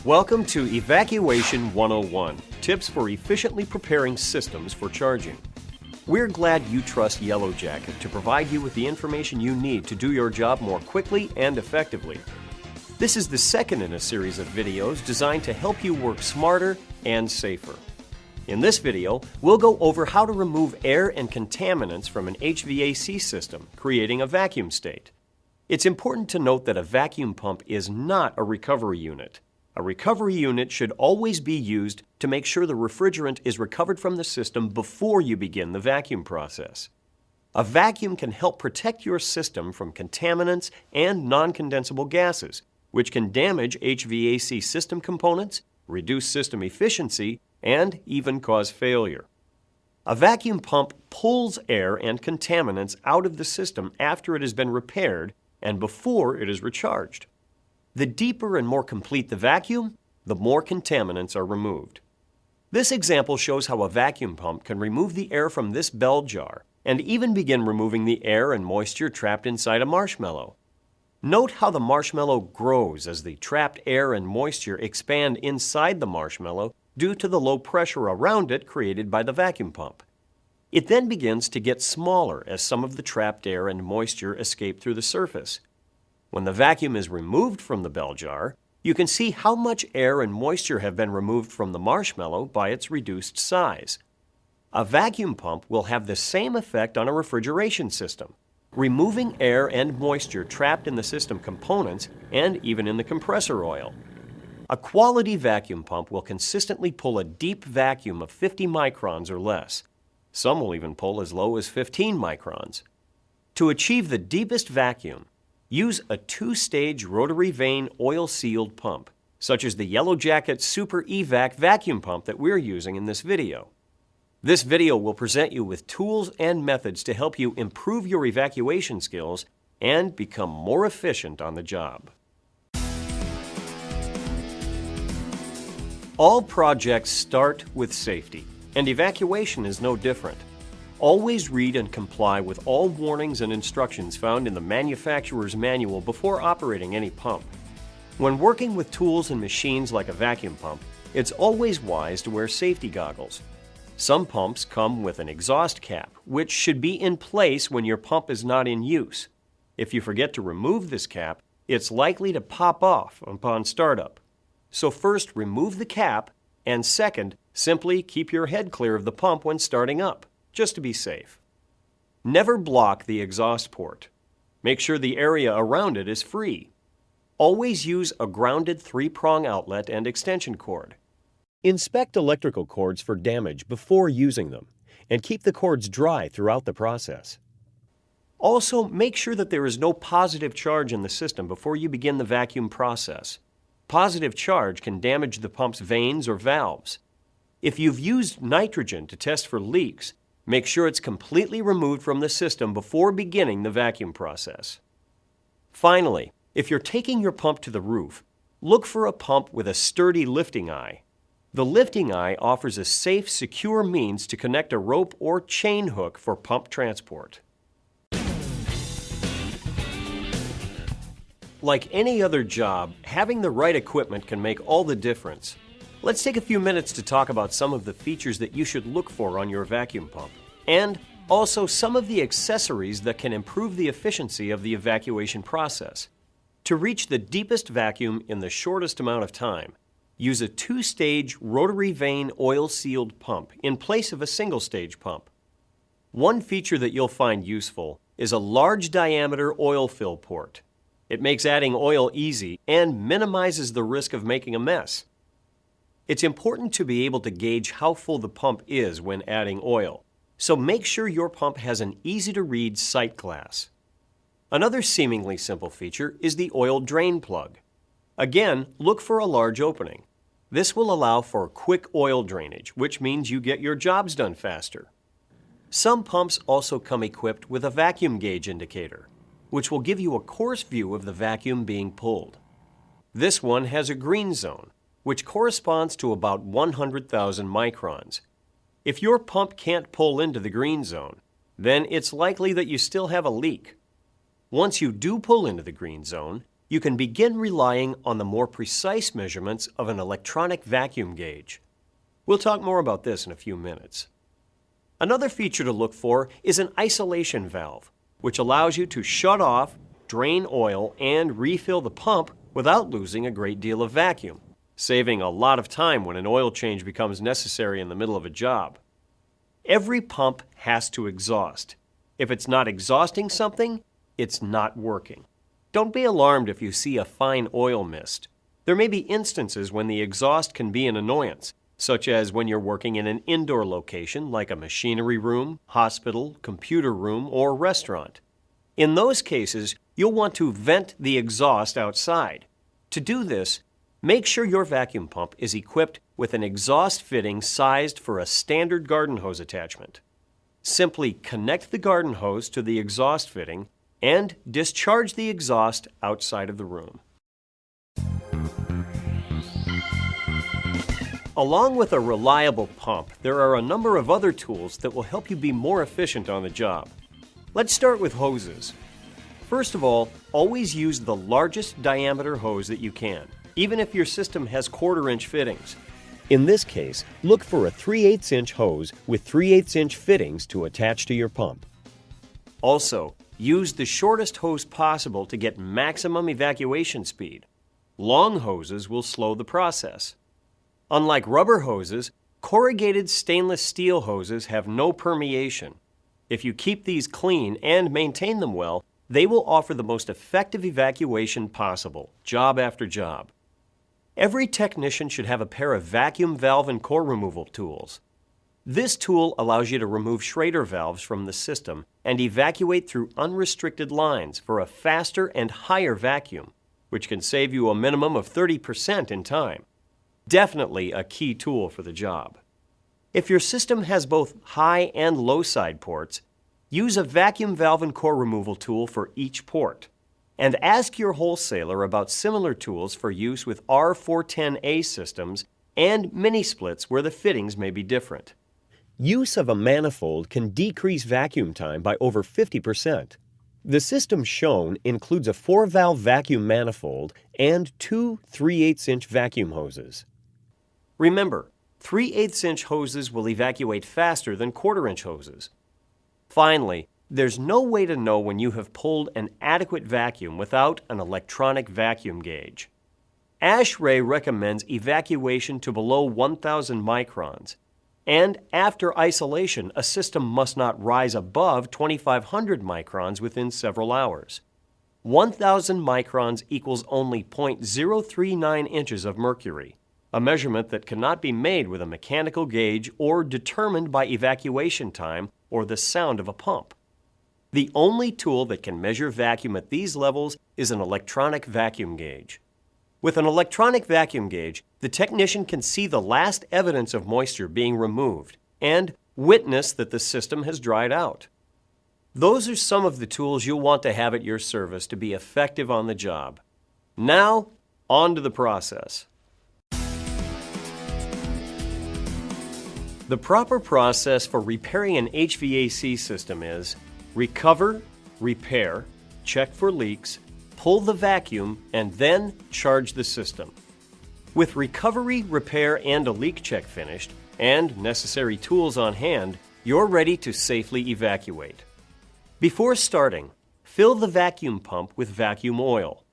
Welcome to Evacuation 101, tips for efficiently preparing systems for charging. We're glad you trust Yellow Jacket to provide you with the information you need to do your job more quickly and effectively. This is the second in a series of videos designed to help you work smarter and safer. In this video, we'll go over how to remove air and contaminants from an HVAC system, creating a vacuum state. It's important to note that a vacuum pump is not a recovery unit. A recovery unit should always be used to make sure the refrigerant is recovered from the system before you begin the vacuum process. A vacuum can help protect your system from contaminants and non-condensable gases, which can damage HVAC system components, reduce system efficiency, and even cause failure. A vacuum pump pulls air and contaminants out of the system after it has been repaired and before it is recharged. The deeper and more complete the vacuum, the more contaminants are removed. This example shows how a vacuum pump can remove the air from this bell jar and even begin removing the air and moisture trapped inside a marshmallow. Note how the marshmallow grows as the trapped air and moisture expand inside the marshmallow due to the low pressure around it created by the vacuum pump. It then begins to get smaller as some of the trapped air and moisture escape through the surface. When the vacuum is removed from the bell jar, you can see how much air and moisture have been removed from the marshmallow by its reduced size. A vacuum pump will have the same effect on a refrigeration system, removing air and moisture trapped in the system components and even in the compressor oil. A quality vacuum pump will consistently pull a deep vacuum of 50 microns or less. Some will even pull as low as 15 microns. To achieve the deepest vacuum, use a two-stage rotary vane oil-sealed pump, such as the Yellow Jacket Super Evac vacuum pump that we're using in this video. This video will present you with tools and methods to help you improve your evacuation skills and become more efficient on the job. All projects start with safety, and evacuation is no different. Always read and comply with all warnings and instructions found in the manufacturer's manual before operating any pump. When working with tools and machines like a vacuum pump, it's always wise to wear safety goggles. Some pumps come with an exhaust cap, which should be in place when your pump is not in use. If you forget to remove this cap, it's likely to pop off upon startup. So first, remove the cap, and second, simply keep your head clear of the pump when starting up, just to be safe. Never block the exhaust port. Make sure the area around it is free. Always use a grounded 3-prong outlet and extension cord. Inspect electrical cords for damage before using them, and keep the cords dry throughout the process. Also, make sure that there is no positive charge in the system before you begin the vacuum process. Positive charge can damage the pump's vanes or valves. If you've used nitrogen to test for leaks, make sure it's completely removed from the system before beginning the vacuum process. Finally, if you're taking your pump to the roof, look for a pump with a sturdy lifting eye. The lifting eye offers a safe, secure means to connect a rope or chain hook for pump transport. Like any other job, having the right equipment can make all the difference. Let's take a few minutes to talk about some of the features that you should look for on your vacuum pump, and also some of the accessories that can improve the efficiency of the evacuation process. To reach the deepest vacuum in the shortest amount of time, use a 2-stage rotary vane oil-sealed pump in place of a single-stage pump. One feature that you'll find useful is a large diameter oil fill port. It makes adding oil easy and minimizes the risk of making a mess. It's important to be able to gauge how full the pump is when adding oil, so make sure your pump has an easy-to-read sight glass. Another seemingly simple feature is the oil drain plug. Again, look for a large opening. This will allow for quick oil drainage, which means you get your jobs done faster. Some pumps also come equipped with a vacuum gauge indicator, which will give you a coarse view of the vacuum being pulled. This one has a green zone, which corresponds to about 100,000 microns. If your pump can't pull into the green zone, then it's likely that you still have a leak. Once you do pull into the green zone, you can begin relying on the more precise measurements of an electronic vacuum gauge. We'll talk more about this in a few minutes. Another feature to look for is an isolation valve, which allows you to shut off, drain oil, and refill the pump without losing a great deal of vacuum, saving a lot of time when an oil change becomes necessary in the middle of a job. Every pump has to exhaust. If it's not exhausting something, it's not working. Don't be alarmed if you see a fine oil mist. There may be instances when the exhaust can be an annoyance, such as when you're working in an indoor location like a machinery room, hospital, computer room, or restaurant. In those cases, you'll want to vent the exhaust outside. To do this, make sure your vacuum pump is equipped with an exhaust fitting sized for a standard garden hose attachment. Simply connect the garden hose to the exhaust fitting and discharge the exhaust outside of the room. Along with a reliable pump, there are a number of other tools that will help you be more efficient on the job. Let's start with hoses. First of all, always use the largest diameter hose that you can, even if your system has 1/4-inch fittings. In this case, look for a 3/8-inch hose with 3/8-inch fittings to attach to your pump. Also, use the shortest hose possible to get maximum evacuation speed. Long hoses will slow the process. Unlike rubber hoses, corrugated stainless steel hoses have no permeation. If you keep these clean and maintain them well, they will offer the most effective evacuation possible, job after job. Every technician should have a pair of vacuum valve and core removal tools. This tool allows you to remove Schrader valves from the system and evacuate through unrestricted lines for a faster and higher vacuum, which can save you a minimum of 30% in time. Definitely a key tool for the job. If your system has both high and low side ports, use a vacuum valve and core removal tool for each port. And ask your wholesaler about similar tools for use with R410A systems and mini splits where the fittings may be different. Use of a manifold can decrease vacuum time by over 50%. The system shown includes a 4-valve vacuum manifold and 2 3/8-inch vacuum hoses. Remember, 3/8-inch hoses will evacuate faster than 1/4-inch hoses. Finally, there's no way to know when you have pulled an adequate vacuum without an electronic vacuum gauge. ASHRAE recommends evacuation to below 1,000 microns, and after isolation, a system must not rise above 2,500 microns within several hours. 1,000 microns equals only 0.039 inches of mercury, a measurement that cannot be made with a mechanical gauge or determined by evacuation time or the sound of a pump. The only tool that can measure vacuum at these levels is an electronic vacuum gauge. With an electronic vacuum gauge, the technician can see the last evidence of moisture being removed and witness that the system has dried out. Those are some of the tools you'll want to have at your service to be effective on the job. Now, on to the process. The proper process for repairing an HVAC system is recover, repair, check for leaks, pull the vacuum, and then charge the system. With recovery, repair, and a leak check finished, and necessary tools on hand, you're ready to safely evacuate. Before starting, fill the vacuum pump with vacuum oil.